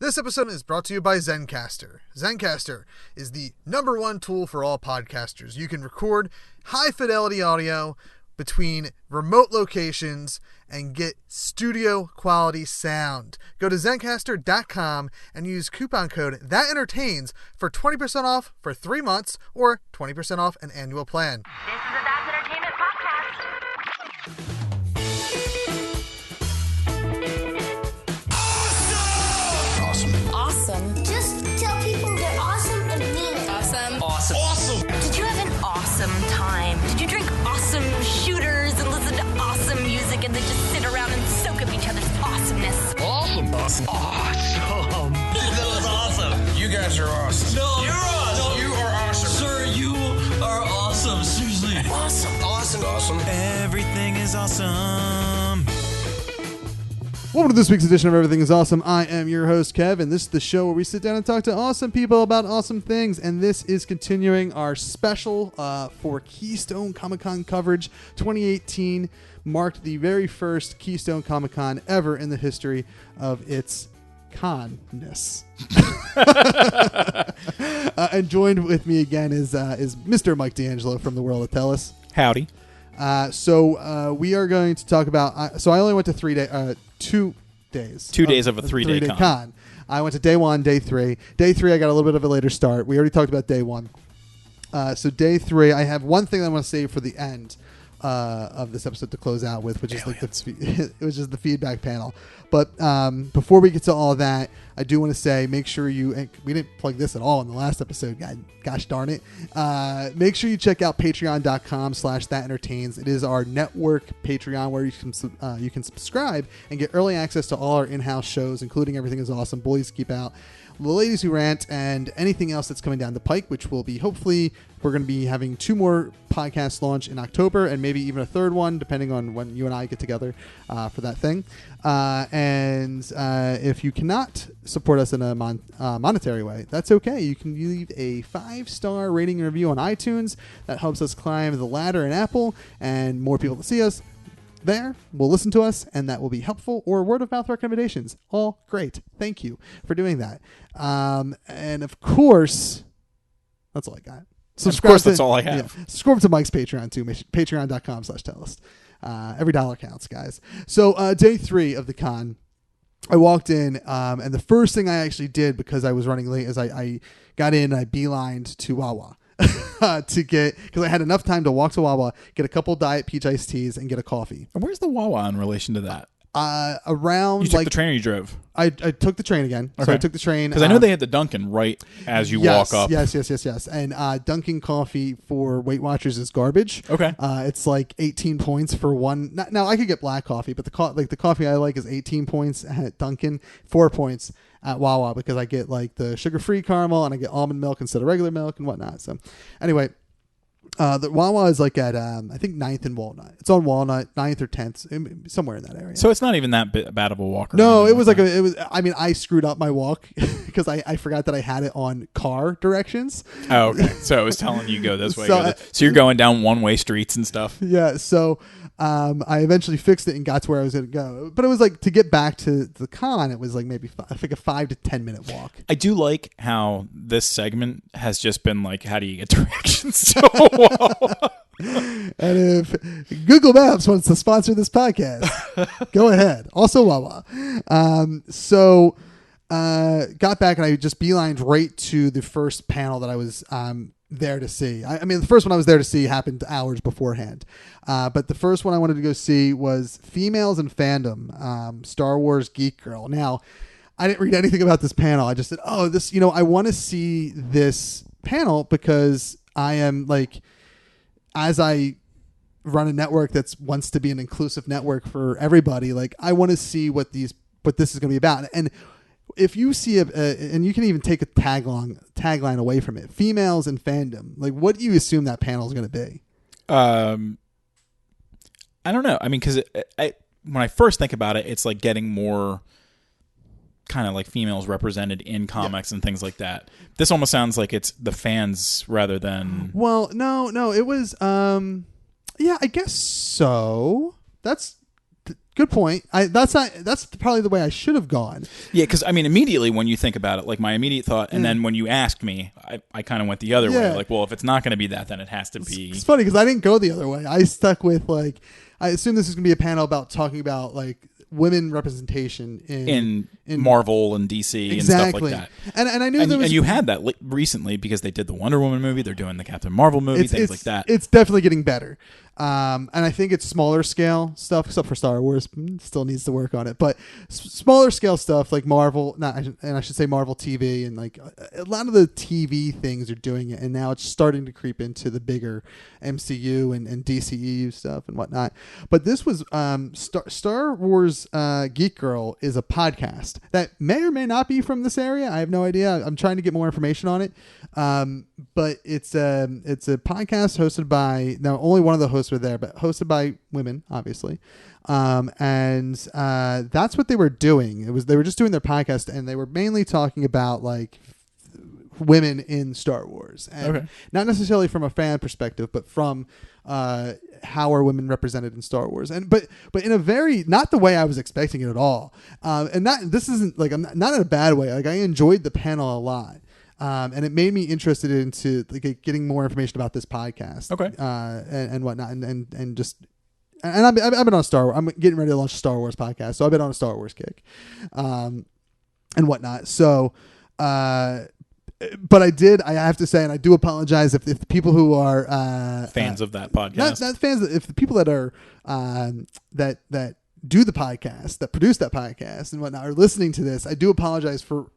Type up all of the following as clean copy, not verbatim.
This episode is brought to you by Zencastr. Zencastr is the #1 tool for all podcasters. You can record high-fidelity audio between remote locations and get studio-quality sound. Go to Zencastr.com and use coupon code THATENTERTAINS for 20% off for 3 months or 20% off an annual plan. This is a That's Entertainment podcast. Awesome. Just tell people they're awesome and mean it. Awesome. Awesome. Did you have an awesome time? Did you drink awesome shooters and listen to awesome music and then just sit around and soak up each other's awesomeness? Awesome. That was awesome. You guys are awesome. No, You're awesome. no. You are awesome. Sir, you are awesome. Seriously. Awesome. Awesome. Everything is awesome. Welcome to this week's edition of Everything is Awesome. I am your host, Kev, and this is the show where we sit down and talk to awesome people about awesome things. And this is continuing our special for Keystone Comic Con coverage. 2018 marked the very first Keystone Comic Con ever in the history of its con-ness. And joined with me again is Mr. Mike DeAngelo from the world of Tellest. Howdy. So we are going to talk about. So I only went to 2 days. 2 days of a three-day con. I went to day 1, day 3. Day 3, I got a little bit of a later start. We already talked about day 1. So day 3, I have one thing that I want to save for the end of this episode to close out with, which is like the feedback panel. But before we get to all of that, I do want to say, make sure we didn't plug this at all in the last episode. Gosh darn it. Make sure you check out patreon.com/thatentertains. It is our network Patreon where you can subscribe and get early access to all our in-house shows, including Everything is Awesome, Boys Keep Out, The Ladies Who Rant, and anything else that's coming down the pike, which will be hopefully we're going to be having 2 more podcasts launch in October and maybe even a 3rd one, depending on when you and I get together for that thing. And if you cannot support us in a monetary way, that's okay. You can leave a 5-star rating and review on iTunes. That helps us climb the ladder in Apple, and more people to see us there will listen to us, and that will be helpful. Or word of mouth recommendations, all great. Thank you for doing that. And of course, that's all I got. Subscribe. Of course, that's all I have. Yeah, subscribe to Mike's Patreon too. Patreon.com/Tellest. Every dollar counts, guys. So day 3 of the con, I walked in, and the first thing I actually did, because I was running late, is I got in and I beelined to Wawa. Because I had enough time to walk to Wawa, get a couple Diet Peach iced teas, and get a coffee. And where's the Wawa in relation to that? Around you took the train or you drove? I took the train again. Okay. So I took the train. Because I know they had the Dunkin' right as you walk up. Yes. And Dunkin' coffee for Weight Watchers is garbage. Okay. It's like 18 points for one. Now I could get black coffee, but the coffee I like is 18 points at Dunkin', 4 points at Wawa, because I get like the sugar-free caramel and I get almond milk instead of regular milk and whatnot. So anyway, the Wawa is like at I think 9th and Walnut. It's on Walnut, 9th or 10th, somewhere in that area. So it's not even that bad of a walk. No, it was I screwed up my walk because I forgot that I had it on car directions. Oh, okay. So it was telling you go this way. So you're going down one-way streets and stuff. Yeah. So I eventually fixed it and got to where I was going to go. But it was like, to get back to the con, it was like maybe I think a 5 to 10 minute walk. I do like how this segment has just been like, how do you get directions to Wawa? And if Google Maps wants to sponsor this podcast, go ahead. Also Wawa. So got back and I just beelined right to the first panel that I was there to see. I mean, the first one I was there to see happened hours beforehand. But the first one I wanted to go see was Females in Fandom, Star Wars Geek Girl. Now, I didn't read anything about this panel. I just said, I want to see this panel because I am like, as I run a network that wants to be an inclusive network for everybody, like I want to see what this is going to be about. And if you see and you can even take a tagline away from it, Females in Fandom, like what do you assume that panel is going to be? I don't know. I mean, because when I first think about it, it's like getting more kind of like females represented in comics and things like that. This almost sounds like it's the fans rather than... Well, no, it was... yeah, I guess so. That's Good point. That's probably the way I should have gone. Yeah, because I mean, immediately when you think about it, like my immediate thought, and then when you asked me, I kind of went the other way. Like, well, if it's not going to be that, then it has to be. It's funny because I didn't go the other way. I stuck with like, I assume this is going to be a panel about talking about like women representation in Marvel and DC exactly. and stuff like that. And I knew there was, and you had that recently because they did the Wonder Woman movie, they're doing the Captain Marvel movie, things like that. It's definitely getting better. And I think it's smaller scale stuff, except for Star Wars, still needs to work on it. But smaller scale stuff like Marvel, and I should say Marvel TV, and like a lot of the TV things are doing it, and now it's starting to creep into the bigger MCU and DCEU stuff and whatnot. But this was Star Wars Geek Girl is a podcast that may or may not be from this area. I have no idea. I'm trying to get more information on it. But it's a podcast hosted by, now only one of the hosts were there, but hosted by women, obviously. And that's what they were doing. They were just doing their podcast, and they were mainly talking about like women in Star Wars, and not necessarily from a fan perspective, but from how are women represented in Star Wars, and but in a very, not the way I was expecting it at all. And this isn't like, I'm not in a bad way. Like I enjoyed the panel a lot. And it made me interested into like getting more information about this podcast, and whatnot, and just, and I've been on Star Wars. I'm getting ready to launch a Star Wars podcast, so I've been on a Star Wars kick, and whatnot. So, but I have to say, and I do apologize if the people who are fans of that podcast, not fans, if the people that are that do the podcast, that produce that podcast and whatnot, are listening to this. I do apologize for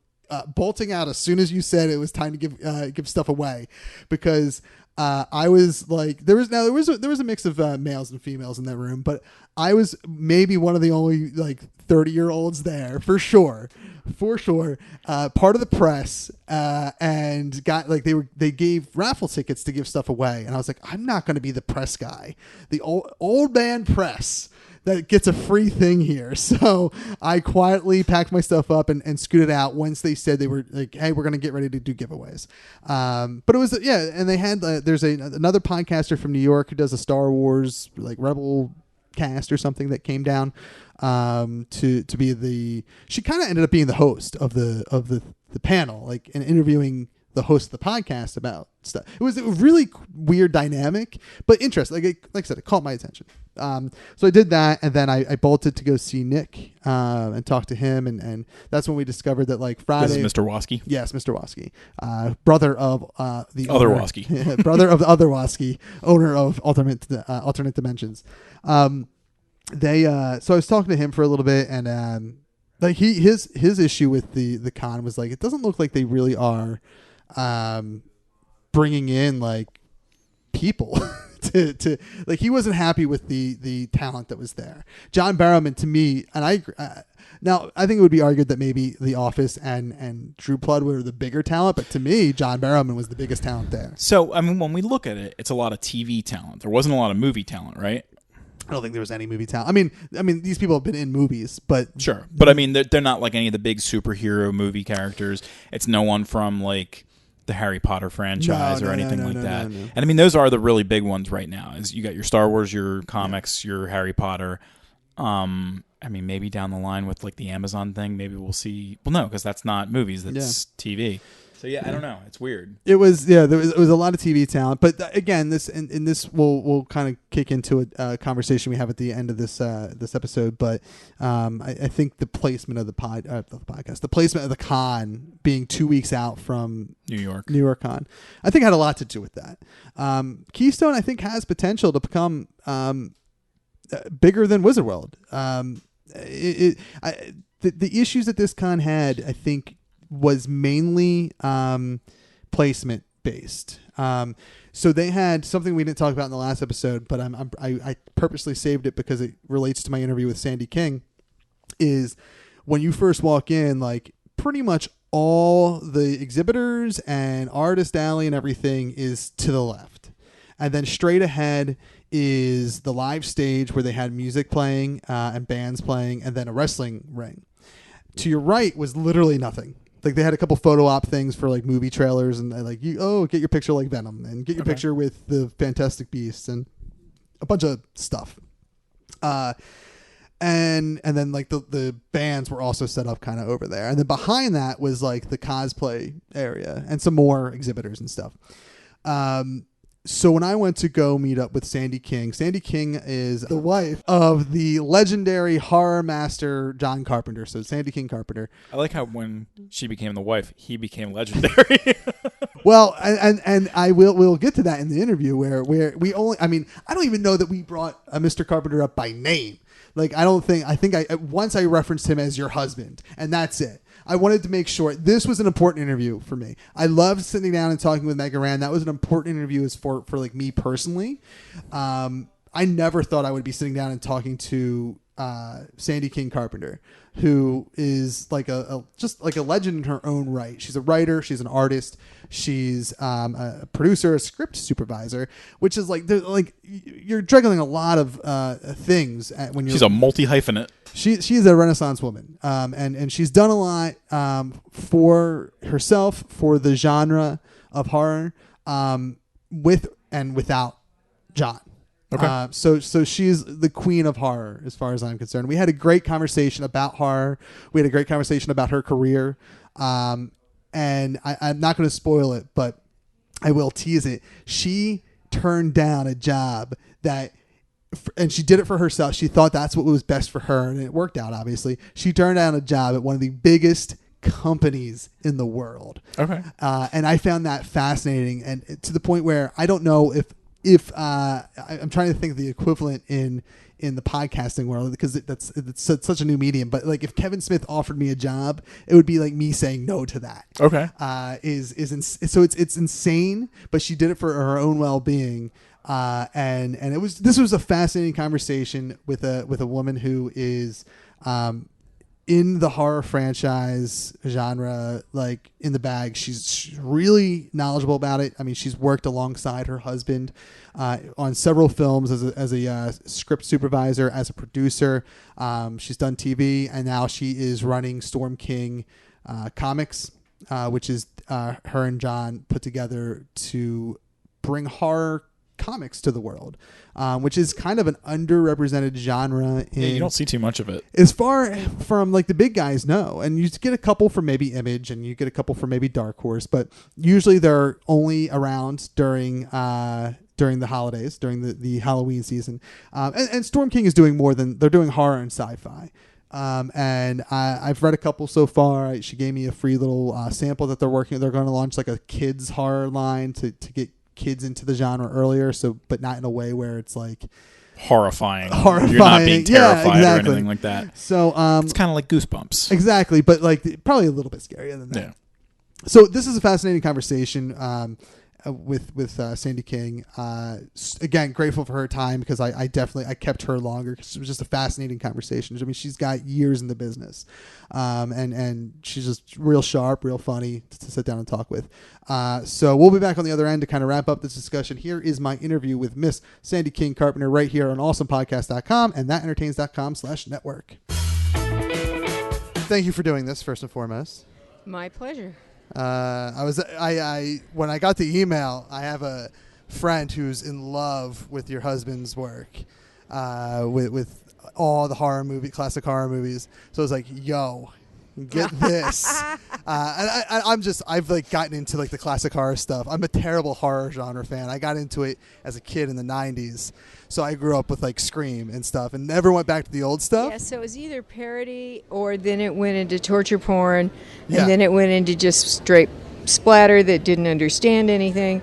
bolting out as soon as you said it was time to give stuff away, because I was like, there was a mix of males and females in that room, but I was maybe one of the only like 30-year-olds there for sure, part of the press, and got like they gave raffle tickets to give stuff away, and I was like, I'm not going to be the press guy, the old man press that gets a free thing here. So I quietly packed my stuff up and scooted out once they said they were like, hey, we're going to get ready to do giveaways. But it was, and they had, there's another podcaster from New York who does a Star Wars, like Rebel cast or something, that came down to be she kind of ended up being the host of the panel, like, and interviewing the host of the podcast about stuff. It was a really weird dynamic, but interesting. Like I said, it caught my attention. So I did that, and then I bolted to go see Nick and talk to him, and that's when we discovered that like Friday. This is Mr. Wasky. Yes, Mr. Wasky, brother of the other owner, Wasky, brother of the other Wasky, owner of alternate dimensions. So I was talking to him for a little bit, and like his issue with the con was like, it doesn't look like they really are bringing in like people to like, he wasn't happy with the talent that was there. John Barrowman, to me, and I now I think it would be argued that maybe The Office and Drew Blood were the bigger talent, but to me, John Barrowman was the biggest talent there. So I mean, when we look at it, it's a lot of TV talent. There wasn't a lot of movie talent, right? I don't think there was any movie talent. I mean, these people have been in movies, but sure. But I mean, they're not like any of the big superhero movie characters. It's no one from like the Harry Potter franchise or anything like that. And I mean, those are the really big ones right now. Is you got your Star Wars, your comics, your Harry Potter. I mean, maybe down the line with like the Amazon thing, maybe we'll see. Well, no, because that's not movies. That's TV. So yeah, I don't know. It's weird. It was there was a lot of TV talent, but again, this in this we'll kind of kick into a conversation we have at the end of this episode. But I think the placement of the podcast, the placement of the con being 2 weeks out from New York Con, I think had a lot to do with that. Keystone, I think, has potential to become bigger than Wizard World. The issues that this con had, I think, was mainly placement based. So they had something we didn't talk about in the last episode, but I purposely saved it because it relates to my interview with Sandy King. Is when you first walk in, like pretty much all the exhibitors and artist alley and everything is to the left, and then straight ahead is the live stage where they had music playing and bands playing, and then a wrestling ring. To your right was literally nothing. Like they had a couple photo op things for like movie trailers, and like get your picture like Venom, and get your picture with the Fantastic Beasts, and a bunch of stuff. And then like the bands were also set up kind of over there. And then behind that was like the cosplay area and some more exhibitors and stuff. So when I went to go meet up with Sandy King is the wife of the legendary horror master John Carpenter. So Sandy King-Carptener. I like how when she became the wife, he became legendary. Well, and we'll get to that in the interview where we only, I mean, I don't even know that we brought Mr. Carpenter up by name. Like, I think once I referenced him as your husband, and that's it. I wanted to make sure this was an important interview for me. I loved sitting down and talking with Meg Aran. That was an important interview for like me personally. I never thought I would be sitting down and talking to Sandy King-Carptener, who is like just like a legend in her own right. She's a writer. She's an artist. She's a producer, a script supervisor, which is like you're juggling a lot of things when you're. She's a multi-hyphenate. She's a Renaissance woman, and she's done a lot for herself, for the genre of horror, with and without John. Okay. So she's the queen of horror as far as I'm concerned. We had a great conversation about horror. We had a great conversation about her career. And I'm not going to spoil it, but I will tease it. She turned down a job and she did it for herself. She thought that's what was best for her, and it worked out, obviously. She turned down a job at one of the biggest companies in the world. Okay. And I found that fascinating, and to the point where I don't know if I'm trying to think of the equivalent in the podcasting world, because it's such a new medium. But like if Kevin Smith offered me a job, it would be like me saying no to that. Okay. So it's insane, but she did it for her own well-being. And this was a fascinating conversation with a woman who is in the horror franchise genre, like in the bag. She's really knowledgeable about it. I mean, she's worked alongside her husband on several films as a script supervisor, as a producer. She's done TV, and now she is running Storm King Comics, which is her and John put together to bring horror comics to the world, which is kind of an underrepresented genre. You don't see too much of it. As far from like the big guys, no. And you get a couple from maybe Image, and you get a couple from maybe Dark Horse, but usually they're only around during the holidays, during the Halloween season. And Storm King is doing more than they're doing horror and sci-fi. And I've read a couple so far. She gave me a free little sample that they're going to launch like a kids horror line to get kids into the genre earlier, but not in a way where it's like horrifying. You're not being terrified or anything like that. So it's kind of like Goosebumps. Exactly, but like probably a little bit scarier than that. Yeah. So this is a fascinating conversation with Sandy King. Again, grateful for her time, because I kept her longer because it was just a fascinating conversation. I mean, she's got years in the business, and she's just real sharp, real funny to sit down and talk with. So we'll be back on the other end to kind of wrap up this discussion. Here is my interview with Miss Sandy King-Carptener right here on awesomepodcast.com and thatentertains.com/network. Thank you for doing this, first and foremost. My pleasure. When I got the email, I have a friend who's in love with your husband's work, with all the classic horror movies. So I was like, yo, get this. I've like gotten into like the classic horror stuff. I'm a terrible horror genre fan. I got into it as a kid in the 90s. So I grew up with like Scream and stuff and never went back to the old stuff. Yeah, so it was either parody or then it went into torture porn, and then it went into just straight splatter that didn't understand anything.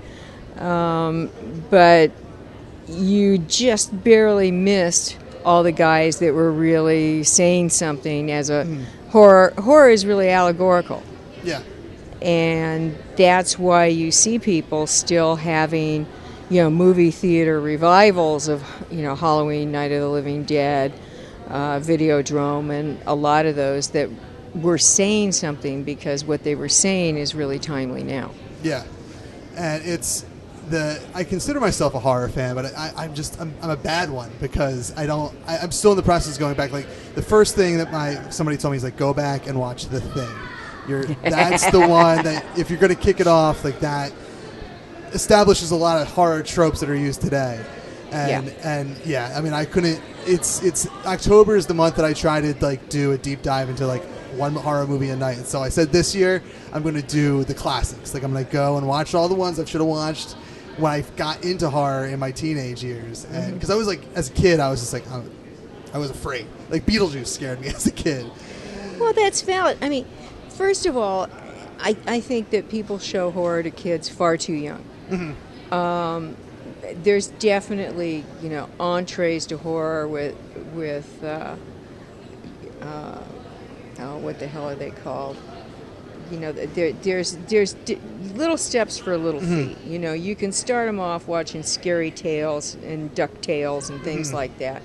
But you just barely missed all the guys that were really saying something as a horror. Horror is really allegorical. Yeah. And that's why you see people still having, movie theater revivals of, Halloween, Night of the Living Dead, Videodrome, and a lot of those that were saying something, because what they were saying is really timely now. Yeah. And I consider myself a horror fan, but I'm a bad one, because I'm still in the process of going back. Like the first thing that somebody told me is like, go back and watch The Thing. That's the one that if you're going to kick it off like that, establishes a lot of horror tropes that are used today. And yeah, I mean, I couldn't. It's October is the month that I try to like do a deep dive into like one horror movie a night. And so I said this year I'm going to do the classics. Like I'm going to go and watch all the ones I should have watched when I got into horror in my teenage years. And because I was like, as a kid, I was just like, I was afraid. Like Beetlejuice scared me as a kid. Well, that's valid. I mean, first of all, I think that people show horror to kids far too young. There's definitely, entrees to horror with what the hell are they called? There's little steps for little feet. You can start them off watching Scary Tales and DuckTales and things like that.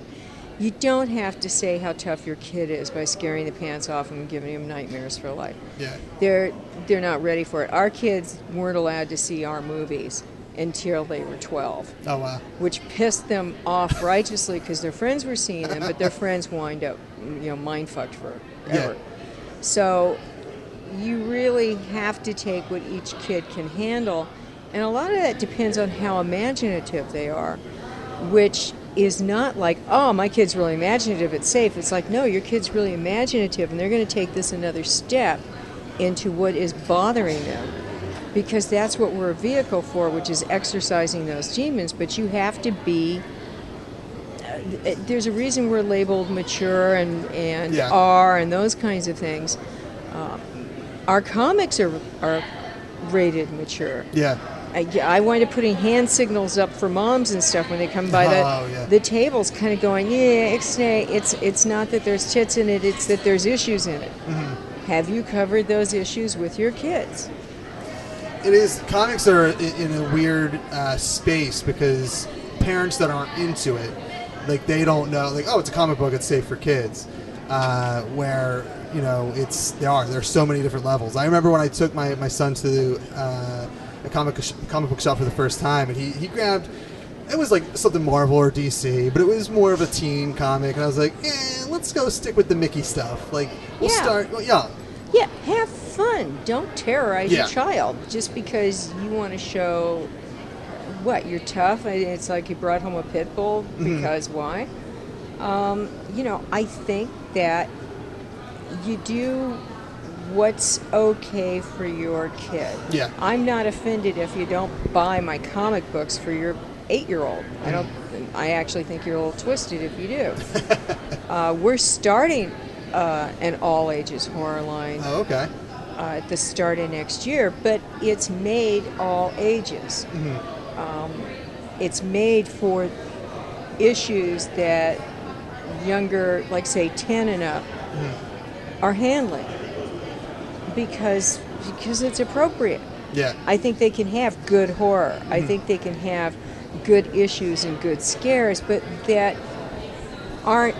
You don't have to say how tough your kid is by scaring the pants off him and giving him nightmares for life. Yeah. They're not ready for it. Our kids weren't allowed to see our movies until they were 12. Oh, wow. Which pissed them off righteously because their friends were seeing them, but their friends wind up, mind fucked forever. Yeah. So you really have to take what each kid can handle, and a lot of that depends on how imaginative they are, which is not like, oh, my kid's really imaginative, it's safe. It's like, no, your kid's really imaginative, and they're going to take this another step into what is bothering them, because that's what we're a vehicle for, which is exercising those demons. But you have to be, there's a reason we're labeled mature and R and those kinds of things. Our comics are rated mature. Yeah. I wind up putting hand signals up for moms and stuff when they come by the tables, kind of going, it's not that there's tits in it, it's that there's issues in it. Have you covered those issues with your kids? It is. Comics are in a weird space because parents that aren't into it, like they don't know, like, oh, it's a comic book, it's safe for kids. Where there's so many different levels. I remember when I took my son to a comic book shop for the first time, and he grabbed, it was like something Marvel or DC, but it was more of a teen comic, and I was like, let's go stick with the Mickey stuff. Like, we'll start young. Yeah, have fun. Don't terrorize your child just because you want to show what, you're tough. It's like you brought home a pit bull because why? I think that you do what's okay for your kid. Yeah. I'm not offended if you don't buy my comic books for your 8-year-old. I actually think you're a little twisted if you do. We're starting an all ages horror line. Oh, okay. At the start of next year, but it's made all ages. It's made for issues that younger, like say 10 and up, are handling because it's appropriate. Yeah. I think they can have good horror. I think they can have good issues and good scares, but that aren't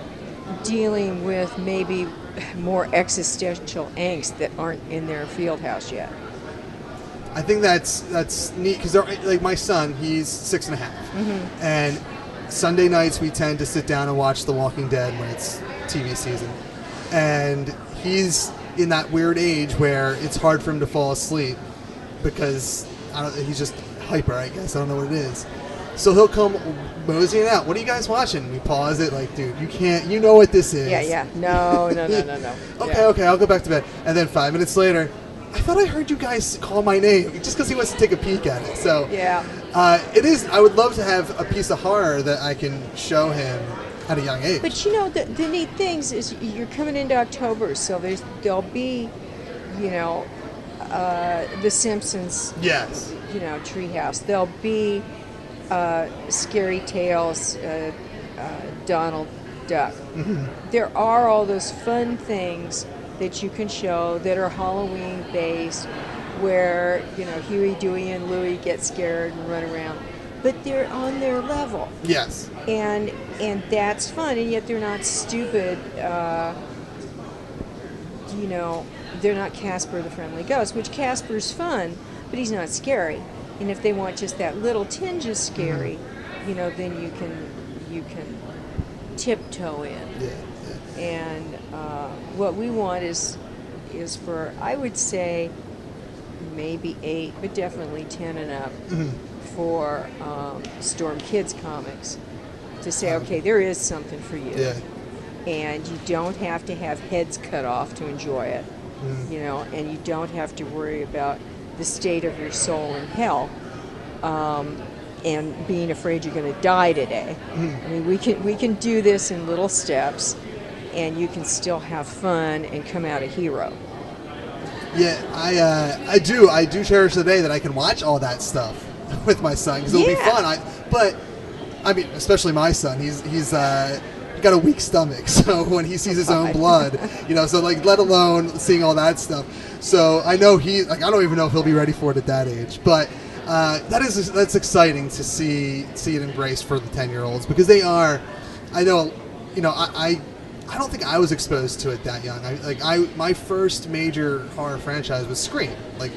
dealing with maybe more existential angst that aren't in their field house yet. I think that's neat because like my son, he's 6.5, and Sunday nights we tend to sit down and watch The Walking Dead when it's TV season, and he's in that weird age where it's hard for him to fall asleep because he's just hyper, I guess. I don't know what it is. So he'll come moseying out. What are you guys watching? We pause it like, dude, you can't, you know what this is. Yeah. No. Okay, I'll go back to bed. And then 5 minutes later, I thought I heard you guys call my name, just because he wants to take a peek at it. So it is, I would love to have a piece of horror that I can show him at a young age. But the neat things is you're coming into October, so there'll be, The Simpsons. Yes. Treehouse. There'll be Scary Tales, Donald Duck. There are all those fun things that you can show that are Halloween based, where Huey, Dewey, and Louie get scared and run around, but they're on their level. Yes. And that's fun, and yet they're not stupid. They're not Casper the Friendly Ghost, which Casper's fun, but he's not scary. And if they want just that little tinge of scary, then you can tiptoe in. Yeah. And what we want is for, I would say, maybe 8, but definitely 10 and up for Storm Kids comics. to say, okay, there is something for you. Yeah. And you don't have to have heads cut off to enjoy it, you know, and you don't have to worry about the state of your soul in hell, and being afraid you're going to die today. I mean, we can do this in little steps, and you can still have fun and come out a hero. Yeah, I do cherish the day that I can watch all that stuff with my son, because it'll be fun. But I mean, especially my son, he's got a weak stomach, so when he sees his own blood, you know, so like, let alone seeing all that stuff. So I know I don't even know if he'll be ready for it at that age, but that's exciting to see it embraced for the 10-year-olds, because they are. I know, you know, I don't think I was exposed to it that young. My first major horror franchise was Scream, like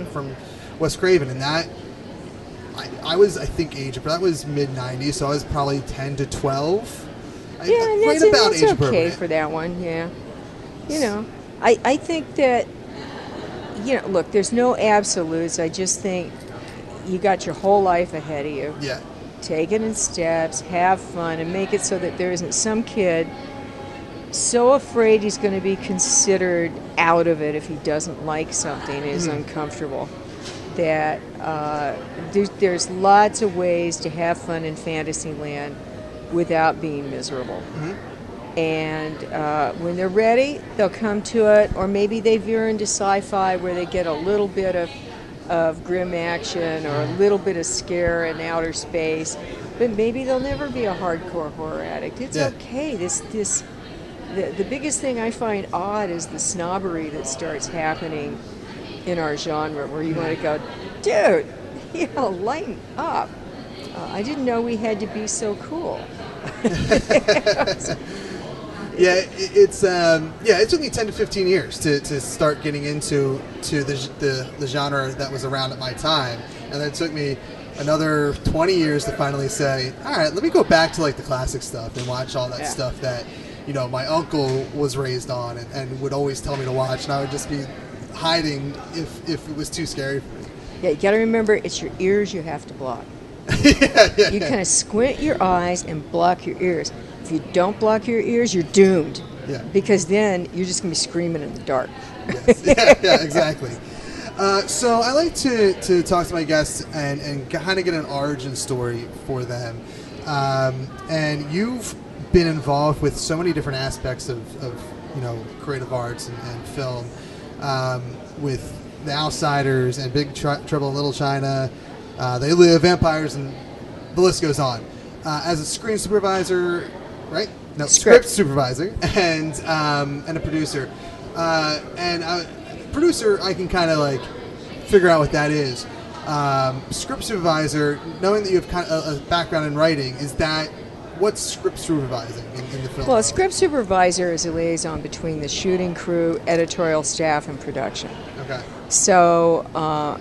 from Wes Craven, and that I was, I think, that was mid-90s, so I was probably 10 to 12. Yeah, right that's, about that's age okay appropriate. for that one, yeah. You know, I think that, you know, look, there's no absolutes. I just think you got your whole life ahead of you. Yeah. Take it in steps, have fun, and make it so that there isn't some kid so afraid he's going to be considered out of it if he doesn't like something and is uncomfortable. That there's lots of ways to have fun in Fantasyland without being miserable. And when they're ready, they'll come to it, or maybe they veer into sci-fi where they get a little bit of grim action or a little bit of scare in outer space, but maybe they'll never be a hardcore horror addict. It's okay. The biggest thing I find odd is the snobbery that starts happening in our genre, where you want to go, dude, you know, lighten up. I didn't know we had to be so cool. It took me 10 to 15 years to start getting into the genre that was around at my time, and then it took me another 20 years to finally say, all right, let me go back to like the classic stuff and watch all that stuff that, you know, my uncle was raised on and would always tell me to watch, and I would just be hiding if it was too scary for me. Yeah, you got to remember, it's your ears you have to block. You kind of squint your eyes and block your ears. If you don't block your ears, you're doomed. Yeah. Because then you're just going to be screaming in the dark. Yes. Yeah, exactly. So I like to talk to my guests and kind of get an origin story for them. And you've been involved with so many different aspects of you know, creative arts and film, with The Outsiders and Big Trouble in Little China. They Live, Vampires, and the list goes on. As a screen supervisor, right? No, script supervisor, and a producer. Producer, I can kind of like figure out what that is. Script supervisor, knowing that you have kind of a background in writing, what's script supervising in the film? Well, a script supervisor is a liaison between the shooting crew, editorial staff, and production. Okay. So,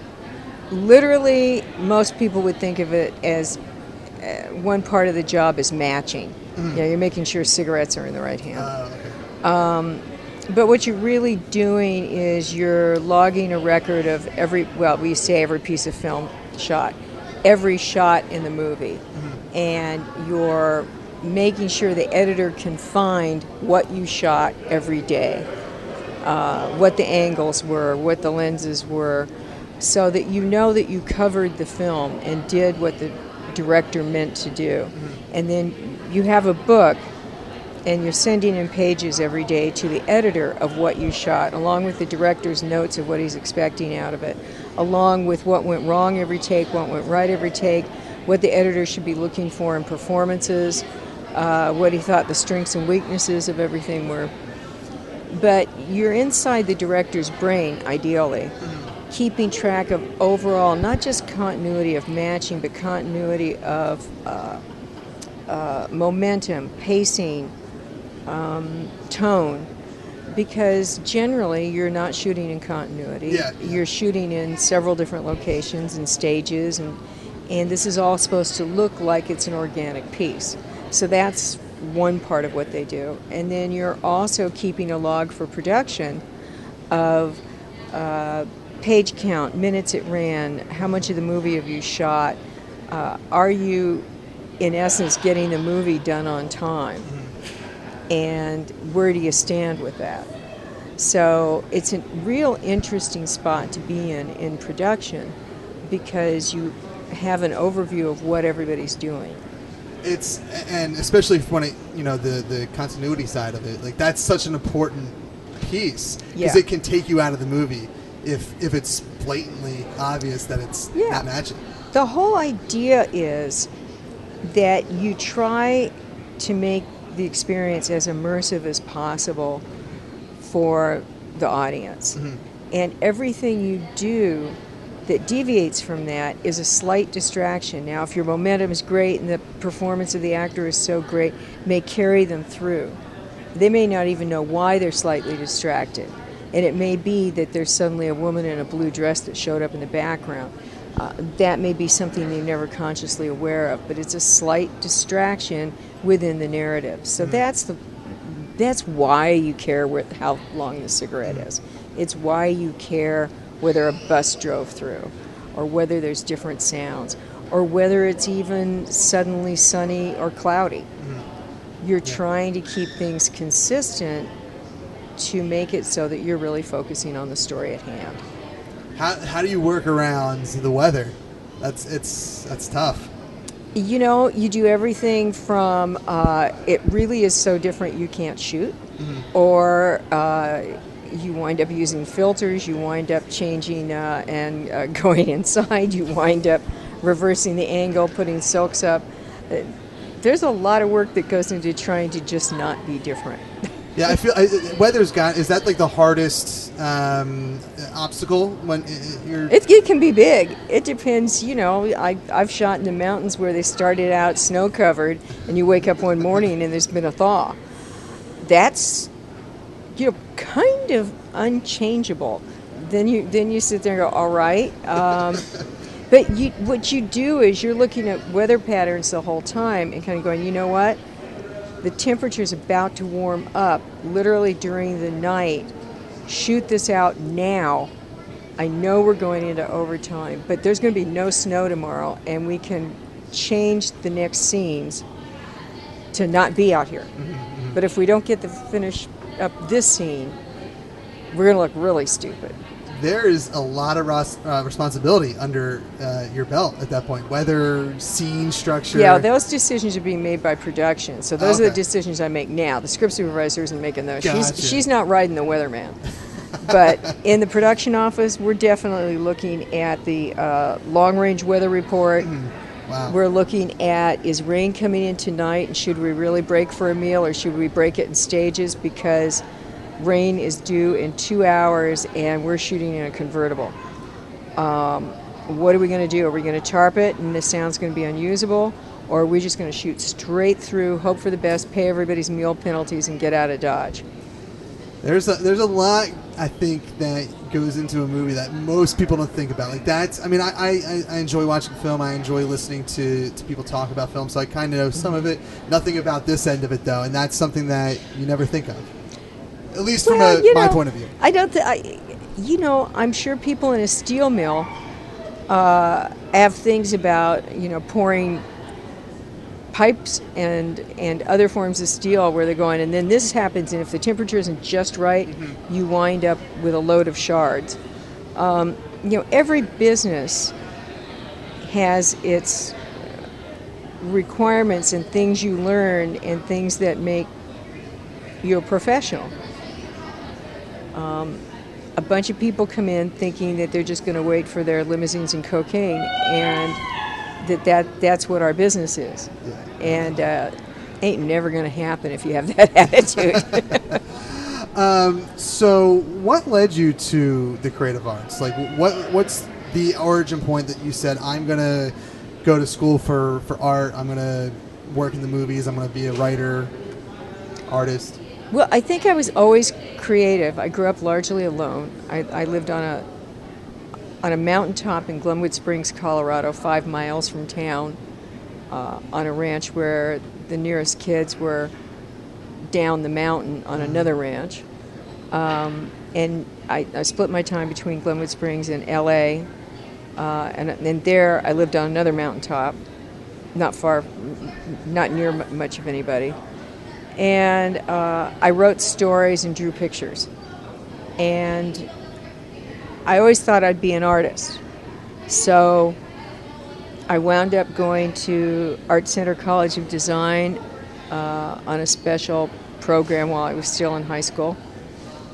literally, most people would think of it as one part of the job is matching. You know, you're making sure cigarettes are in the right hand. Okay. But what you're really doing is you're logging a record of every piece of film shot, every shot in the movie. And you're making sure the editor can find what you shot every day, what the angles were, what the lenses were, so that you know that you covered the film and did what the director meant to do. And then you have a book, and you're sending in pages every day to the editor of what you shot, along with the director's notes of what he's expecting out of it, along with what went wrong every take, what went right every take, what the editor should be looking for in performances, what he thought the strengths and weaknesses of everything were. But you're inside the director's brain, ideally, keeping track of overall, not just continuity of matching, but continuity of momentum, pacing, tone, because generally you're not shooting in continuity. You're shooting in several different locations and stages, and this is all supposed to look like it's an organic piece. So that's one part of what they do. And then you're also keeping a log for production of page count, minutes it ran, how much of the movie have you shot, are you in essence, getting the movie done on time. And where do you stand with that? So it's a real interesting spot to be in production, because you have an overview of what everybody's doing. And especially when the continuity side of it, like that's such an important piece, because it can take you out of the movie if it's blatantly obvious that it's not matching. The whole idea is that you try to make the experience as immersive as possible for the audience. And everything you do that deviates from that is a slight distraction. Now, if your momentum is great and the performance of the actor is so great, may carry them through. They may not even know why they're slightly distracted. And it may be that there's suddenly a woman in a blue dress that showed up in the background. That may be something they're never consciously aware of, but it's a slight distraction within the narrative. So that's why you care how long the cigarette is. It's why you care whether a bus drove through, or whether there's different sounds, or whether it's even suddenly sunny or cloudy. You're trying to keep things consistent to make it so that you're really focusing on the story at hand. How do you work around the weather? That's tough. You do everything from it really is so different you can't shoot, or you wind up using filters, you wind up changing and going inside, you wind up reversing the angle, putting silks up. There's a lot of work that goes into trying to just not be different. Yeah, I feel weather's is that like the hardest obstacle when you're... It can be big. It depends. I've shot in the mountains where they started out snow covered, and you wake up one morning and there's been a thaw. That's kind of unchangeable. Then you sit there and go, all right. But what you do is you're looking at weather patterns the whole time and kind of going, you know what? The temperature's about to warm up literally during the night. Shoot this out now. I know we're going into overtime, but there's going to be no snow tomorrow, and we can change the next scenes to not be out here. But if we don't get to finish up this scene, we're going to look really stupid. There is a lot of responsibility under your belt at that point. Weather, scene structure. Yeah, those decisions are being made by production. So those are the decisions I make now. The script supervisor isn't making those. Gotcha. She's not riding the weatherman. But in the production office, we're definitely looking at the long-range weather report. Wow. We're looking at, is rain coming in tonight, and should we really break for a meal, or should we break it in stages because rain is due in 2 hours and we're shooting in a convertible? What are we going to do? Are we going to tarp it and the sound's going to be unusable? Or are we just going to shoot straight through, hope for the best, pay everybody's meal penalties, and get out of Dodge? There's a lot, I think, that goes into a movie that most people don't think about. Like that's, I mean, I enjoy watching film. I enjoy listening to people talk about film, so I kind of know some of it. Nothing about this end of it, though, and that's something that you never think of. At least from my point of view. I don't. I'm sure people in a steel mill have things about pouring pipes and other forms of steel where they're going, and then this happens, and if the temperature isn't just right, you wind up with a load of shards. Every business has its requirements and things you learn and things that make you a professional. A bunch of people come in thinking that they're just going to wait for their limousines and cocaine, and that's what our business is. And ain't never going to happen if you have that attitude. So what led you to the creative arts? Like, what's the origin point that you said, I'm going to go to school for art, I'm going to work in the movies, I'm going to be a writer, artist? Well, I think I was always creative. I grew up largely alone. I lived on a mountaintop in Glenwood Springs, Colorado, 5 miles from town, on a ranch where the nearest kids were down the mountain on another ranch. And I split my time between Glenwood Springs and L.A., and there I lived on another mountaintop. not far, not near much of anybody. And I wrote stories and drew pictures. And I always thought I'd be an artist. So I wound up going to Art Center College of Design on a special program while I was still in high school.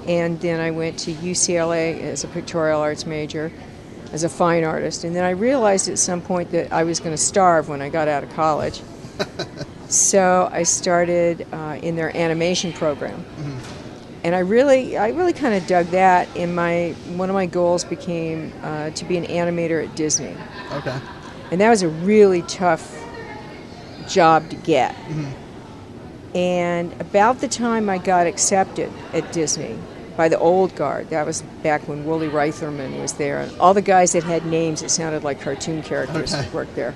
And then I went to UCLA as a pictorial arts major, as a fine artist. And then I realized at some point that I was going to starve when I got out of college. So I started in their animation program. And I really kind of dug that. And one of my goals became to be an animator at Disney. Okay. And that was a really tough job to get. And about the time I got accepted at Disney by the old guard, that was back when Wooly Reitherman was there, and all the guys that had names that sounded like cartoon characters worked there.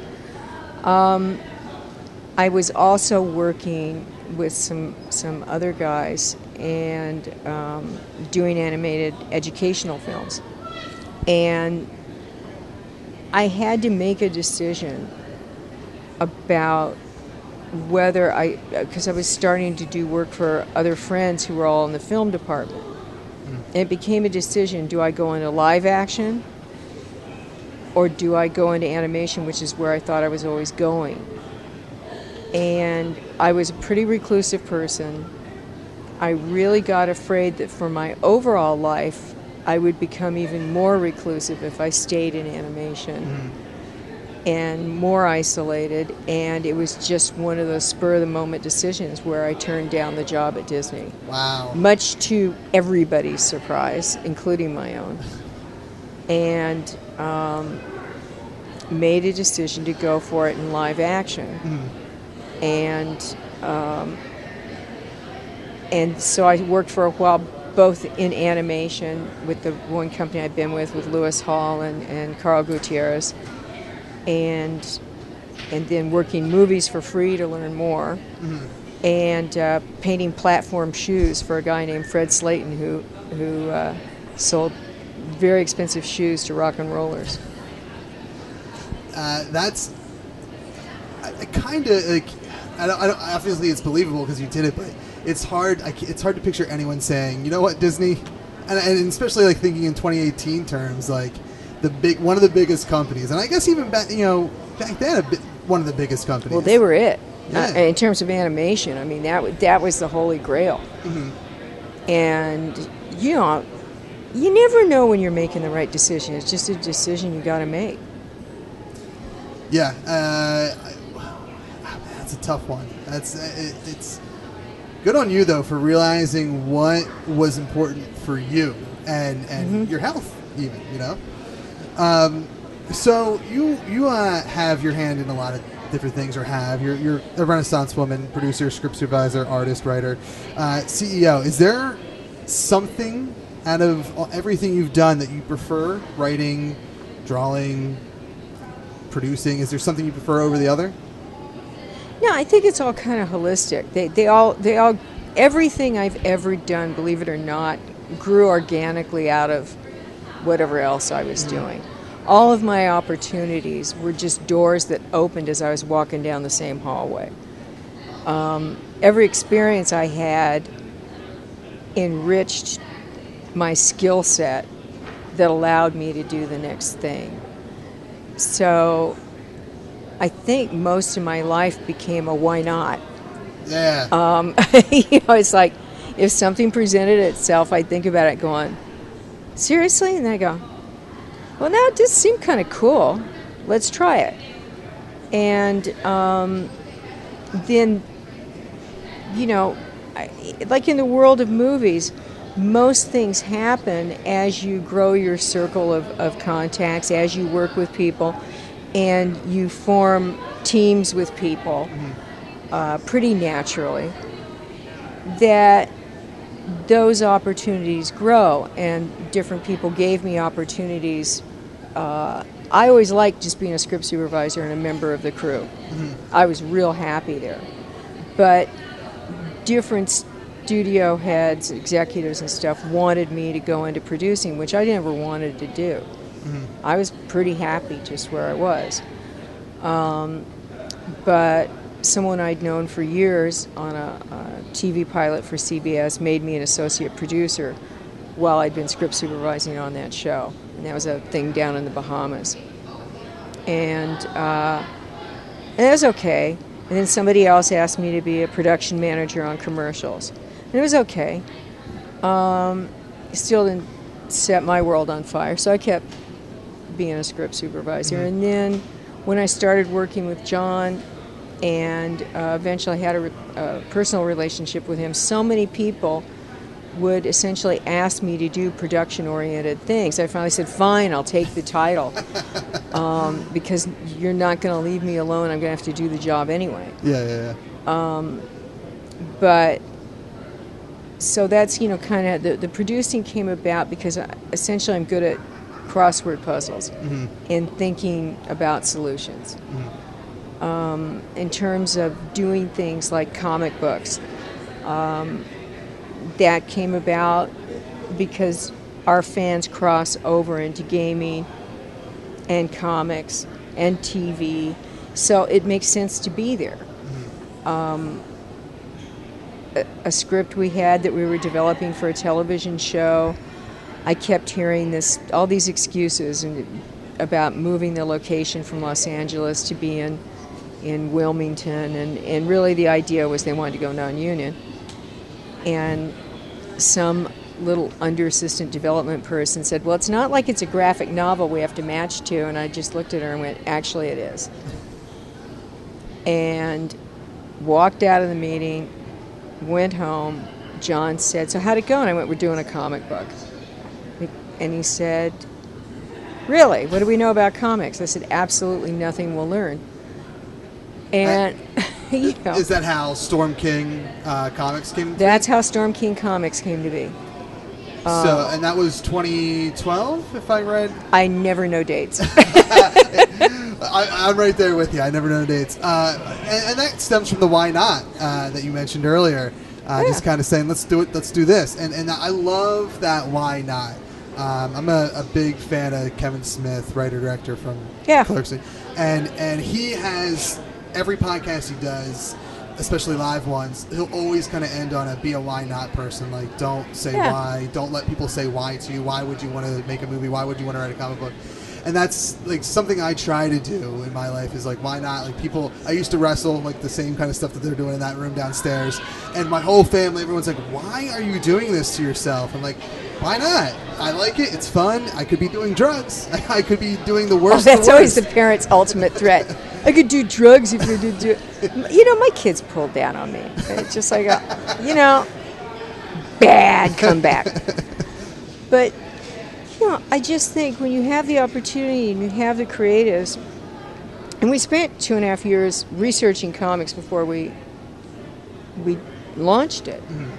I was also working with some other guys and doing animated educational films. And I had to make a decision about whether because I was starting to do work for other friends who were all in the film department. And it became a decision, do I go into live action or do I go into animation, which is where I thought I was always going. And I was a pretty reclusive person. I really got afraid that for my overall life, I would become even more reclusive if I stayed in animation and more isolated. And it was just one of those spur-of-the-moment decisions where I turned down the job at Disney. Wow. Much to everybody's surprise, including my own. And made a decision to go for it in live action. And so I worked for a while both in animation with the one company I'd been with Lewis Hall and Carl Gutierrez, and then working movies for free to learn more, and painting platform shoes for a guy named Fred Slayton who sold very expensive shoes to rock and rollers. That's kind of like, I don't, obviously it's believable because you did it, but it's hard. It's hard to picture anyone saying, you know what, Disney, and especially like thinking in 2018 terms, like one of the biggest companies, and I guess even back then, one of the biggest companies. Well, they were it. Yeah. In terms of animation, I mean that was the holy grail. And you never know when you're making the right decision. It's just a decision you got to make. Yeah, that's a tough one. It's good on you though for realizing what was important for you and your health, even. So you have your hand in a lot of different things, or you're a Renaissance woman, producer, script supervisor, artist, writer, CEO. Is there something out of everything you've done that you prefer? Writing, drawing, producing, is there something you prefer over the other? No, I think it's all kind of holistic. They all everything I've ever done, believe it or not, grew organically out of whatever else I was doing. All of my opportunities were just doors that opened as I was walking down the same hallway. Every experience I had enriched my skill set that allowed me to do the next thing. So I think most of my life became a why not. Yeah. It's like if something presented itself, I'd think about it going, seriously? And then I go, well, now it just seemed kind of cool. Let's try it. And then, like in the world of movies, most things happen as you grow your circle of contacts, as you work with people, and you form teams with people pretty naturally, that those opportunities grow, and different people gave me opportunities. I always liked just being a script supervisor and a member of the crew. I was real happy there. But different studio heads, executives and stuff wanted me to go into producing, which I never wanted to do. I was pretty happy just where I was. but someone I'd known for years on a TV pilot for CBS made me an associate producer while I'd been script supervising on that show. And that was a thing down in the Bahamas. And it was okay. And then somebody else asked me to be a production manager on commercials. And it was okay. Still didn't set my world on fire, so I kept being a script supervisor. Mm-hmm. And then when I started working with John and eventually had a personal relationship with him, so many people would essentially ask me to do production-oriented things. I finally said, fine, I'll take the title because you're not going to leave me alone. I'm going to have to do the job anyway. Yeah. But so that's, kind of the producing came about because essentially I'm good at crossword puzzles Mm-hmm. and thinking about solutions. Mm-hmm. In terms of doing things like comic books, that came about because our fans cross over into gaming and comics and TV, so it makes sense to be there. A script we had that we were developing for a television show, I kept hearing all these excuses about moving the location from Los Angeles to be in Wilmington, and really the idea was they wanted to go non-union. And some little under-assistant development person said, well, it's not like it's a graphic novel we have to match to. And I just looked at her and went, actually it is. And walked out of the meeting, went home. John said, so how'd it go? And I went, we're doing a comic book. And he said, really? What do we know about comics? I said, absolutely nothing we'll learn. And Is that how Storm King Comics came? That's how Storm King Comics came to be. And that was 2012, if I read. I never know dates. I'm right there with you. I never know dates. And that stems from the why not that you mentioned earlier. Just kind of saying, let's do it, let's do this. And I love that why not. I'm a big fan of Kevin Smith, writer-director from Clerks. And he has, every podcast he does, especially live ones, he'll always kind of end on be a why not person. Like, don't say why. Don't let people say why to you. Why would you want to make a movie? Why would you want to write a comic book? And that's like something I try to do in my life is like, why not? Like people, I used to wrestle like the same kind of stuff that they're doing in that room downstairs. And my whole family, everyone's like, why are you doing this to yourself? I'm like, why not? I like it. It's fun. I could be doing drugs. I could be doing the worst. That's always the parent's ultimate threat. I could do drugs if you did do. My kids pulled down on me. It's just like, bad comeback. But, I just think when you have the opportunity and you have the creatives, and we spent 2.5 years researching comics before we launched it. Mm-hmm.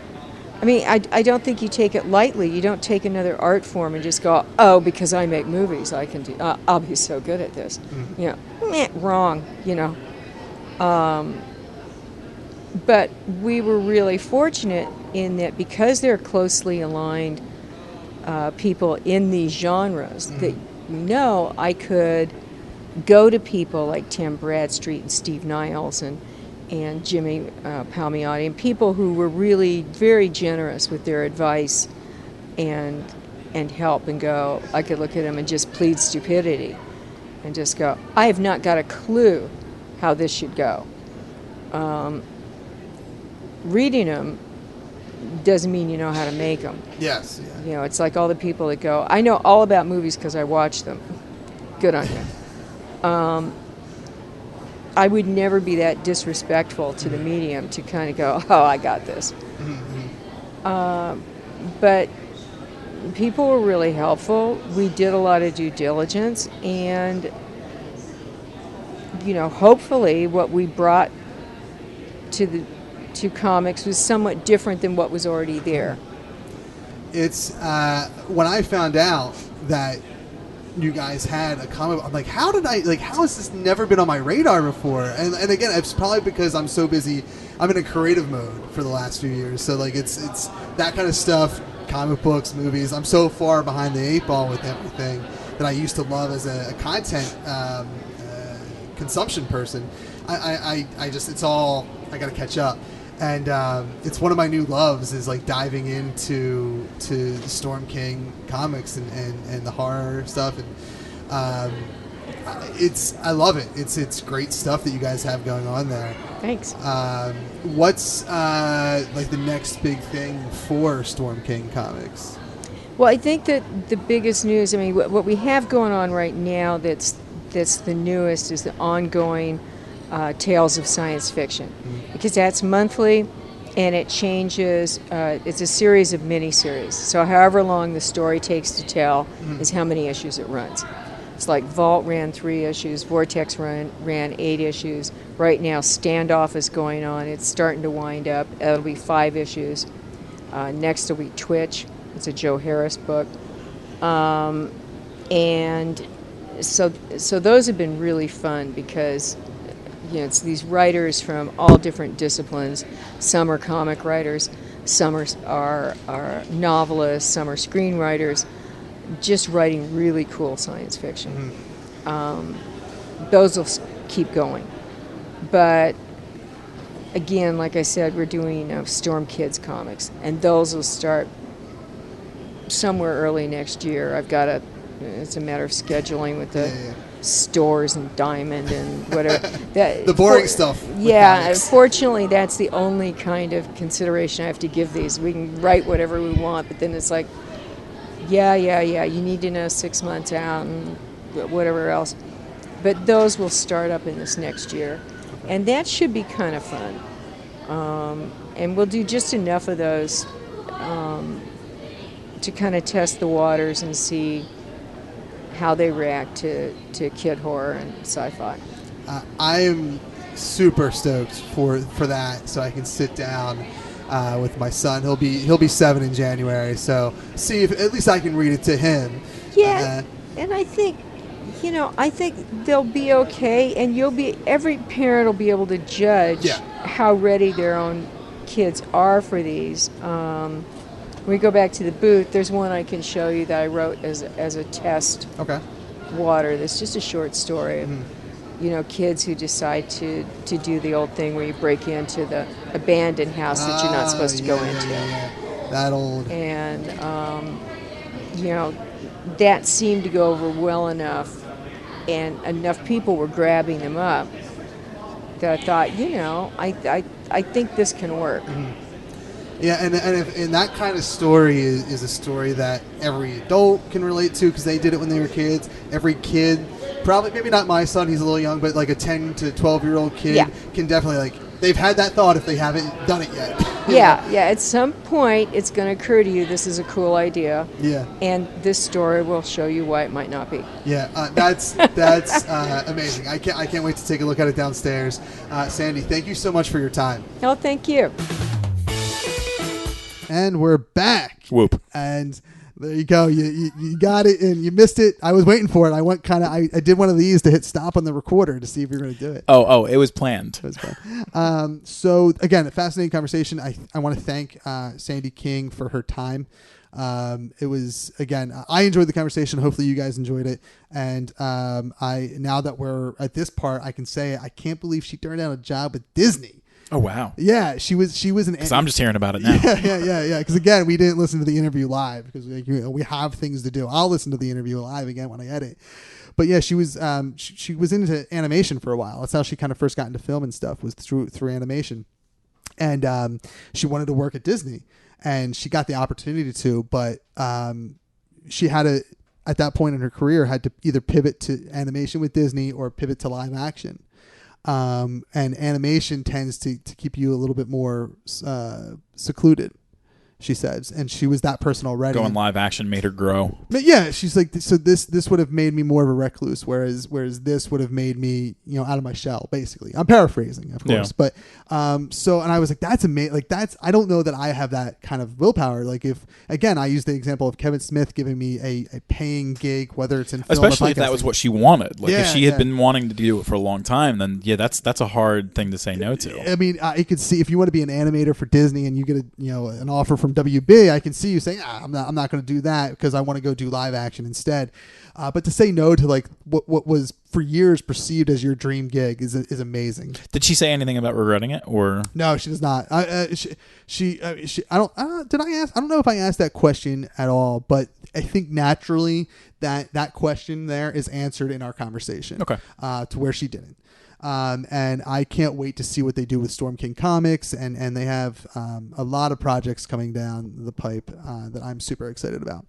I mean, I don't think you take it lightly. You don't take another art form and just go, oh, because I make movies, I can do. I'll be so good at this. Mm-hmm. Wrong. But we were really fortunate in that because they're closely aligned people in these genres, mm-hmm. that I could go to people like Tim Bradstreet and Steve Niles and Jimmy Palmiotti, and people who were really very generous with their advice and help, and go, I could look at them and just plead stupidity and just go, I have not got a clue how this should go. Reading them doesn't mean you know how to make them. Yes. Yeah. It's like all the people that go, I know all about movies because I watch them. Good on you. I would never be that disrespectful to the medium to kind of go, oh, I got this. Mm-hmm. But people were really helpful. We did a lot of due diligence, and hopefully what we brought to comics was somewhat different than what was already there. It's when I found out that you guys had a comic, I'm like, how has this never been on my radar before? And again, it's probably because I'm so busy. I'm in a creative mode for the last few years, so like it's that kind of stuff, comic books, movies. I'm so far behind the 8 ball with everything that I used to love as a content consumption person. I just it's all I got to catch up. And it's one of my new loves is like diving into Storm King comics and the horror stuff, and I love it. It's great stuff that you guys have going on there. Thanks. What's like the next big thing for Storm King Comics? Well, I think that the biggest news, I mean, what we have going on right now that's the newest is the ongoing Tales of Science Fiction, because that's monthly and it changes. It's a series of mini-series. So however long the story takes to tell is how many issues it runs. It's like Vault ran 3 issues, Vortex ran 8 issues. Right now, Standoff is going on. It's starting to wind up. It'll be 5 issues. Next will be Twitch. It's a Joe Harris book. And so those have been really fun because it's these writers from all different disciplines. Some are comic writers, some are novelists, some are screenwriters, just writing really cool science fiction. Those will keep going. But again, like I said, we're doing Storm Kids comics, and those will start somewhere early next year. It's a matter of scheduling with the stores and Diamond and whatever. The boring stuff. Yeah, unfortunately, that's the only kind of consideration I have to give these. We can write whatever we want, but then it's like, yeah, you need to know 6 months out and whatever else. But those will start up in this next year, and that should be kind of fun. And we'll do just enough of those to kind of test the waters and see how they react to kid horror and sci-fi. I am super stoked for that, so I can sit down with my son. He'll be 7 in January, so see if at least I can read it to him. Yeah, and I think they'll be okay, and every parent will be able to judge how ready their own kids are for these. When we go back to the booth, there's one I can show you that I wrote as a test. Okay. Water. That's just a short story. Kids who decide to do the old thing where you break into the abandoned house that you're not supposed to go into. Yeah. That old. And that seemed to go over well enough, and enough people were grabbing them up that I thought, I think this can work. Yeah, and that kind of story is a story that every adult can relate to because they did it when they were kids. Every kid, probably, maybe not my son, he's a little young, but like a 10 to 12-year-old kid can definitely, they've had that thought if they haven't done it yet. Yeah, at some point it's going to occur to you this is a cool idea. Yeah. And this story will show you why it might not be. Yeah, that's amazing. I can't wait to take a look at it downstairs. Sandy, thank you so much for your time. Oh, thank you. And we're back. Whoop. And there you go. You got it, and you missed it. I was waiting for it. I went I did one of these to hit stop on the recorder to see if you were going to do it. Oh, it was planned. It was planned. So again, a fascinating conversation. I want to thank Sandy King for her time. It was, again, I enjoyed the conversation. Hopefully you guys enjoyed it. And now that we're at this part, I can say I can't believe she turned down a job with Disney. Oh, wow. Yeah, she was an... Because I'm just hearing about it now. Yeah. Because, again, we didn't listen to the interview live because we have things to do. I'll listen to the interview live again when I edit. But, yeah, she was she was into animation for a while. That's how she kind of first got into film and stuff, was through animation. And she wanted to work at Disney. And she got the opportunity to, but she had to, at that point in her career, had to either pivot to animation with Disney or pivot to live action. And animation tends to keep you a little bit more secluded, she says, and she was that person already. Going live action made her grow. But yeah, she's like, so this would have made me more of a recluse, whereas this would have made me, out of my shell, basically. I'm paraphrasing, of course, but and I was like, that's amazing. Like I don't know that I have that kind of willpower. Like if, again, I use the example of Kevin Smith giving me a paying gig, whether it's in film especially or if that was what she wanted. Like if she had been wanting to do it for a long time, then that's a hard thing to say no to. I mean, you could see if you want to be an animator for Disney and you get an offer from WB, I can see you saying, I'm not going to do that because I want to go do live action instead. But to say no to like what was for years perceived as your dream gig is amazing. Did she say anything about regretting it, or No, she does not. She I don't did I ask? I don't know if I asked that question at all, but I think naturally that question there is answered in our conversation. Okay. To where she didn't. And I can't wait to see what they do with Storm King Comics, and they have a lot of projects coming down the pipe that I'm super excited about.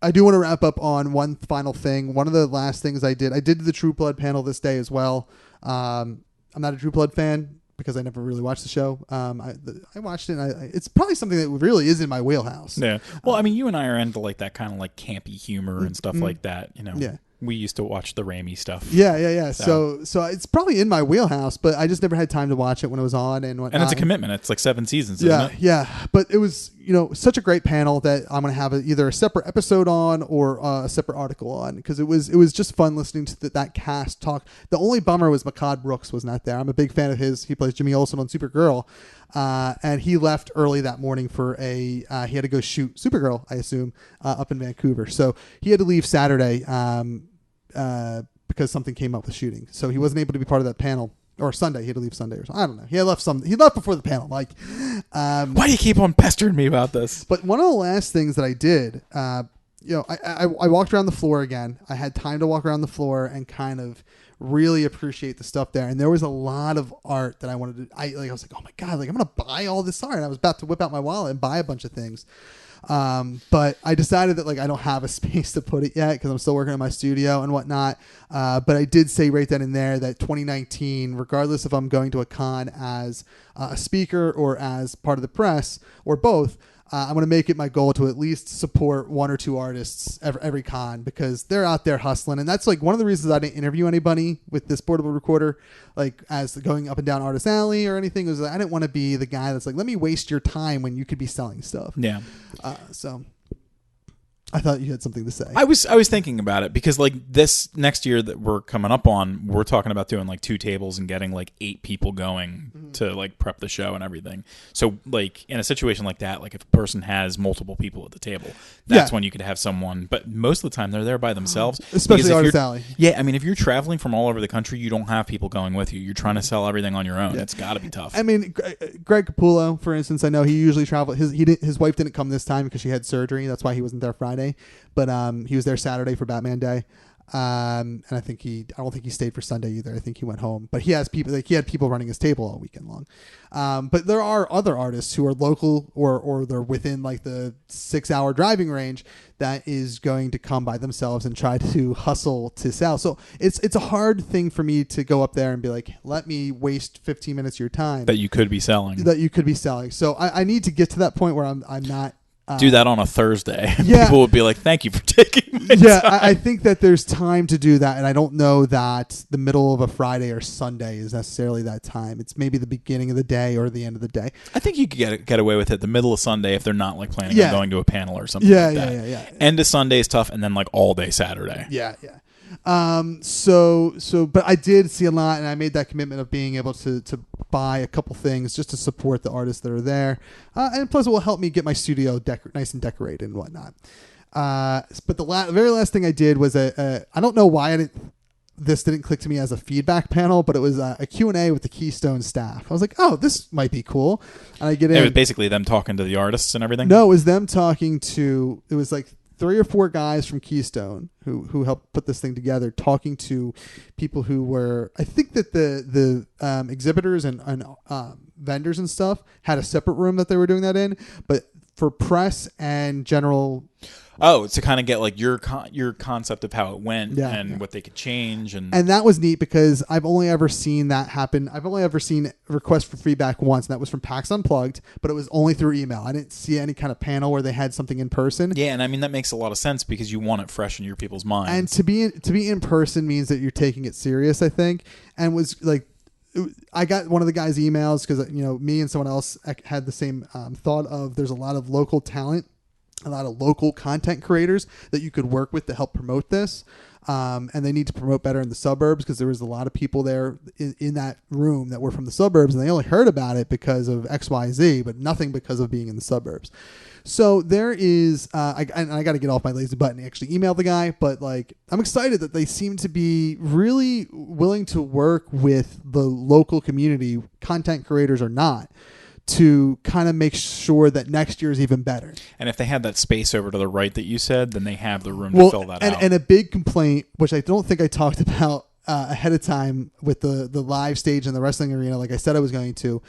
I do want to wrap up on one final thing. One of the last things I did the True Blood panel this day as well. I'm not a True Blood fan because I never really watched the show. I watched it, and it's probably something that really is in my wheelhouse. yeah? Well, I mean, you and I are into like that kind of like campy humor and stuff like that. You know, Yeah. We used to watch the Raimi stuff. Yeah. So it's probably in my wheelhouse, but I just never had time to watch it when it was on and whatnot. And it's a commitment. It's like 7 seasons, isn't it? Yeah. But it was, such a great panel that I'm going to have either a separate episode on or a separate article on, because it was just fun listening to that cast talk. The only bummer was Makad Brooks was not there. I'm a big fan of his. He plays Jimmy Olsen on Supergirl. And he left early that morning for he had to go shoot Supergirl, I assume, up in Vancouver. So he had to leave Saturday because something came up with shooting. So he wasn't able to be part of that panel. Or Sunday. He had to leave Sunday or something. I don't know. He left before the panel. Like, why do you keep on pestering me about this? But one of the last things that I did, I walked around the floor again. I had time to walk around the floor and kind of really appreciate the stuff there. And there was a lot of art that I wanted to. I was like, oh my god, like I'm gonna buy all this art. And I was about to whip out my wallet and buy a bunch of things. But I decided that I don't have a space to put it yet because I'm still working on my studio and whatnot. But I did say right then and there that 2019, regardless if I'm going to a con as a speaker or as part of the press or both, I'm going to make it my goal to at least support one or two artists every con, because they're out there hustling. And that's one of the reasons I didn't interview anybody with this portable recorder, as going up and down Artist Alley or anything. Was I didn't want to be the guy that's let me waste your time when you could be selling stuff. Yeah. So I thought you had something to say. I was thinking about it because this next year that we're coming up on, we're talking about doing 2 tables and getting 8 people going to prep the show and everything. So in a situation like that, if a person has multiple people at the table, that's when you could have someone. But most of the time they're there by themselves, especially Artist Alley. Yeah, I mean, if you're traveling from all over the country, you don't have people going with you. You're trying to sell everything on your own. Yeah. It's got to be tough. I mean, Greg Capullo, for instance, I know he usually travels. His wife didn't come this time because she had surgery. That's why he wasn't there Friday. But he was there Saturday for Batman Day, and I don't think he stayed for Sunday either. I think he went home. But he has people. He had people running his table all weekend long. But there are other artists who are local or they're within the 6-hour driving range that is going to come by themselves and try to hustle to sell. So it's a hard thing for me to go up there and be let me waste 15 minutes of your time that you could be selling. So I need to get to that point where I'm not. Do that on a Thursday. Yeah. People would be like, thank you for taking my time. I think that there's time to do that, and I don't know that the middle of a Friday or Sunday is necessarily that time. It's maybe the beginning of the day or the end of the day. I think you could get away with it the middle of Sunday if they're not planning on going to a panel or something like that. Yeah. End of Sunday is tough, and then all day Saturday. Yeah. But I did see a lot, and I made that commitment of being able to buy a couple things just to support the artists that are there, and plus it will help me get my studio nice and decorated and whatnot. But the very last thing I did was I don't know why this didn't click to me as a feedback panel, but it was a Q&A with the Keystone staff. I was like, oh, this might be cool. And I get in. It was basically them talking to the artists and everything? No, it was them talking to, it was 3 or 4 guys from Keystone who helped put this thing together, talking to people who were, I think that the exhibitors and vendors and stuff had a separate room that they were doing that in, but for press and general. Oh, to kind of get your concept of how it went and what they could change. And that was neat because I've only ever seen that happen. I've only ever seen requests for feedback once, and that was from PAX Unplugged, but it was only through email. I didn't see any kind of panel where they had something in person. Yeah, and I mean, that makes a lot of sense because you want it fresh in your people's minds. And to be in person means that you're taking it serious, I think, and was I got one of the guys' emails because me and someone else had the same thought of there's a lot of local talent, a lot of local content creators that you could work with to help promote this. And they need to promote better in the suburbs because there was a lot of people there in that room that were from the suburbs, and they only heard about it because of XYZ, but nothing because of being in the suburbs. So there is, I got to get off my lazy butt and actually email the guy, but like, I'm excited that they seem to be really willing to work with the local community, content creators or not, to kind of make sure that next year is even better. And if they had that space over to the right that you said, then they have the room to fill that out. And a big complaint, which I don't think I talked about ahead of time with the live stage in the wrestling arena, like I said I was going to,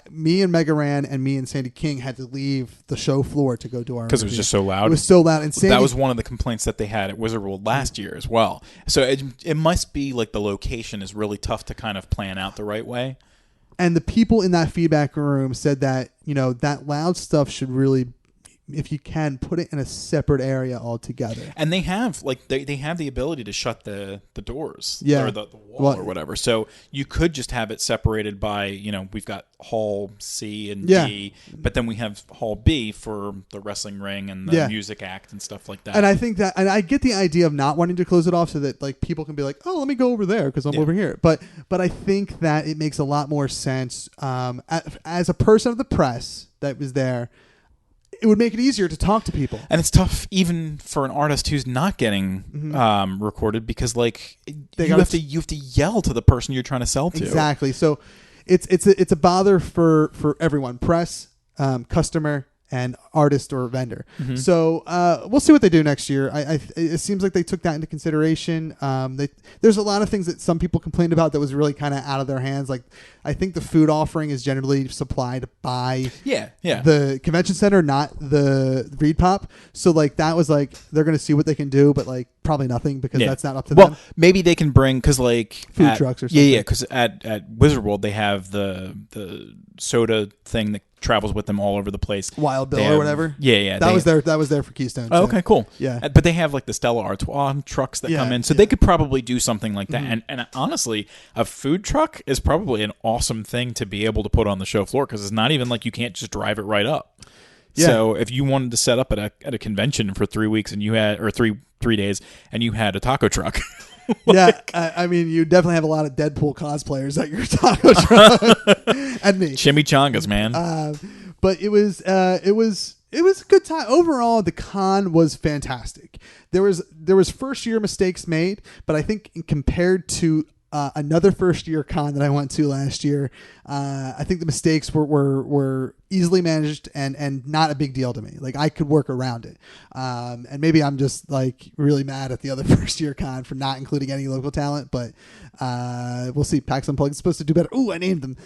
me and Mega Ran and me and Sandy King had to leave the show floor to go do our because it was just so loud. It was so loud, and Sandy, that was one of the complaints that they had at Wizard World last year as well. So it must be like the location is really tough to kind of plan out the right way. And the people in that feedback room said that, you know, that loud stuff should really, if you can, put it in a separate area altogether. And they have they have the ability to shut the doors, or the wall, or whatever. So you could just have it separated by, you know, we've got Hall C and D, but then we have Hall B for the wrestling ring and the music act and stuff like that. And I think that, and I get the idea of not wanting to close it off so that like people can be like, oh, let me go over there because I'm over here. But I think that it makes a lot more sense as a person of the press that was there. It would make it easier to talk to people. And it's tough even for an artist who's not getting recorded because like you have to yell to the person you're trying to sell to. Exactly. So it's a bother for everyone, press, customer, and artist or vendor. So we'll see what they do next year. It seems like they took that into consideration. There's a lot of things that some people complained about that was really kind of out of their hands. Like I think the food offering is generally supplied by the convention center, not the ReedPOP. So like that was like they're going to see what they can do, but like probably nothing because that's not up to them. Well, maybe they can bring because like food trucks or something. Yeah, because at Wizard World they have the soda thing that travels with them all over the place. Wild Bill or whatever. Yeah. That was there for Keystone. Oh, okay, cool. Yeah. But they have like the Stella Artois trucks that come in. So they could probably do something like that. And honestly, a food truck is probably an awesome thing to be able to put on the show floor because it's not even like you can't just drive it right up. Yeah. So if you wanted to set up at a convention for 3 weeks and you had, or three days and you had a taco truck. I mean, you definitely have a lot of Deadpool cosplayers at your taco truck, and me. Chimichangas, man. But it was a good time overall. The con was fantastic. There was first year mistakes made, but I think compared to another first year con that I went to last year, I think the mistakes were easily managed and not a big deal to me. Like I could work around it. And maybe I'm just like really mad at the other first year con for not including any local talent, but we'll see. PAX Unplugged is supposed to do better. Ooh, I named them.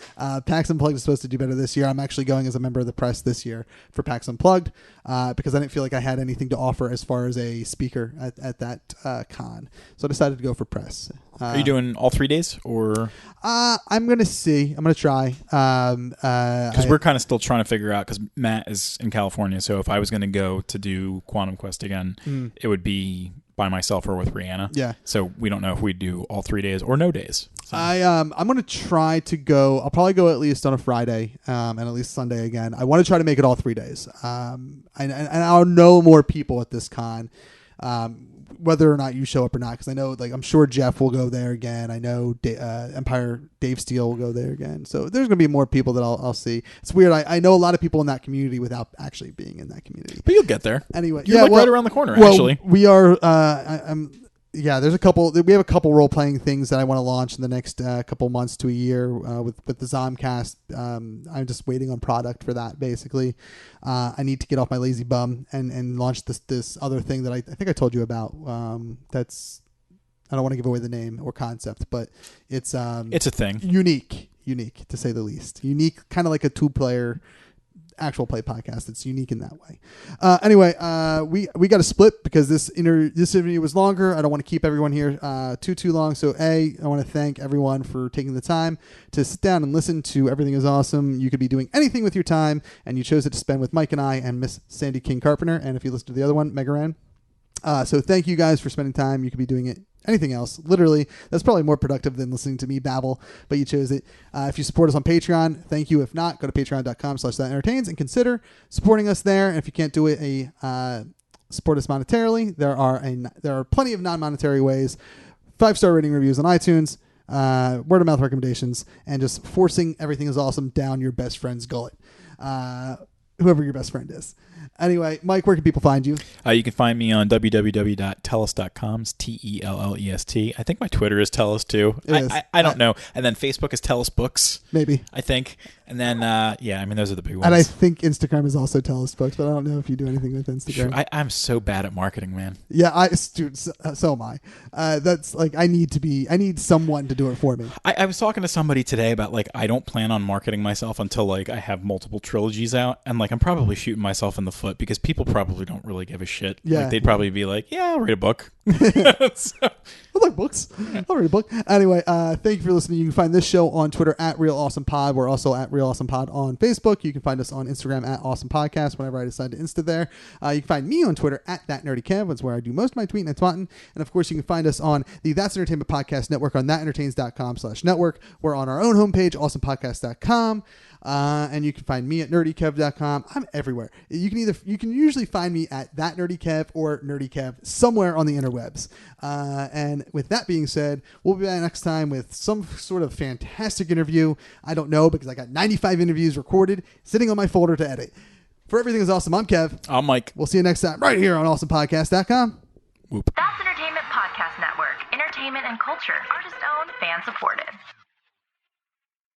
PAX Unplugged is supposed to do better this year. I'm actually going as a member of the press this year for PAX Unplugged because I didn't feel like I had anything to offer as far as a speaker at that con. So I decided to go for press. Are you doing all 3 days or? I'm going to see. I'm going to try. Because we're kind of still trying to figure out because Matt is in California. So if I was going to go to do Quantum Quest again, it would be by myself or with Rihanna. Yeah. So we don't know if we'd do all 3 days or no days. So. I'm going to try to go. I'll probably go at least on a Friday and at least Sunday again. I want to try to make it all 3 days. And I'll know more people at this con. Whether or not you show up or not, because I know, like, I'm sure Jeff will go there again. I know Empire Dave Steele will go there again. So there's going to be more people that I'll see. It's weird. I know a lot of people in that community without actually being in that community. But you'll get there anyway. You're right around the corner. Actually, we are. There's a couple. We have a couple role playing things that I want to launch in the next couple months to a year with the Zomcast. I'm just waiting on product for that. Basically, I need to get off my lazy bum and launch this other thing that I think I told you about. That's I don't want to give away the name or concept, but it's a thing. Unique to say the least. Unique, kind of like a 2-player. Actual play podcast. It's unique in that way. Anyway, we got to split because this interview was longer. I don't want to keep everyone here too long. So I want to thank everyone for taking the time to sit down and listen to Everything Is Awesome. You could be doing anything with your time, and you chose it to spend with Mike and I and Miss Sandy King-Carptener. And if you listen to the other one, Megaran. So thank you guys for spending time. You could be doing it. Anything else, literally, that's probably more productive than listening to me babble, but you chose it. If you support us on Patreon, thank you. If not, go to patreon.com/thatentertains and consider supporting us there. And if you can't do it, a support us monetarily, there are plenty of non-monetary ways. 5-star rating reviews on iTunes, word of mouth recommendations, and just forcing everything is awesome down your best friend's gullet. Whoever your best friend is. Anyway, Mike, where can people find you? You can find me on www.tellest.com. It's Tellest. I think my Twitter is Tellest too. I don't know. And then Facebook is Tellest Books. Maybe. I think. And then, those are the big ones. And I think Instagram is also Tellest Books, but I don't know if you do anything with Instagram. I'm so bad at marketing, man. Yeah, dude, so am I. That's like, I need someone to do it for me. I was talking to somebody today about I don't plan on marketing myself until I have multiple trilogies out, and I'm probably shooting myself in the foot because people probably don't really give a shit. Yeah. They'd probably be like, yeah, I'll read a book. I like books. I'll read a book. Anyway, thank you for listening. You can find this show on Twitter at RealAwesomePod. We're also at RealAwesomePod on Facebook. You can find us on Instagram at AwesomePodcast whenever I decide to Insta there. You can find me on Twitter at ThatNerdyKev. That's where I do most of my tweeting and twatting. And of course, you can find us on the That's Entertainment Podcast Network on thatentertains.com/network. We're on our own homepage, awesomepodcast.com. And you can find me at nerdykev.com. I'm everywhere. You can usually find me at that nerdykev or nerdykev somewhere on the interwebs. And with that being said, we'll be back next time with some sort of fantastic interview. I don't know because I got 95 interviews recorded sitting on my folder to edit. For Everything is Awesome, I'm Kev. I'm Mike. We'll see you next time right here on awesomepodcast.com. Whoop. That's Entertainment Podcast Network. Entertainment and culture. Artist owned, fan supported.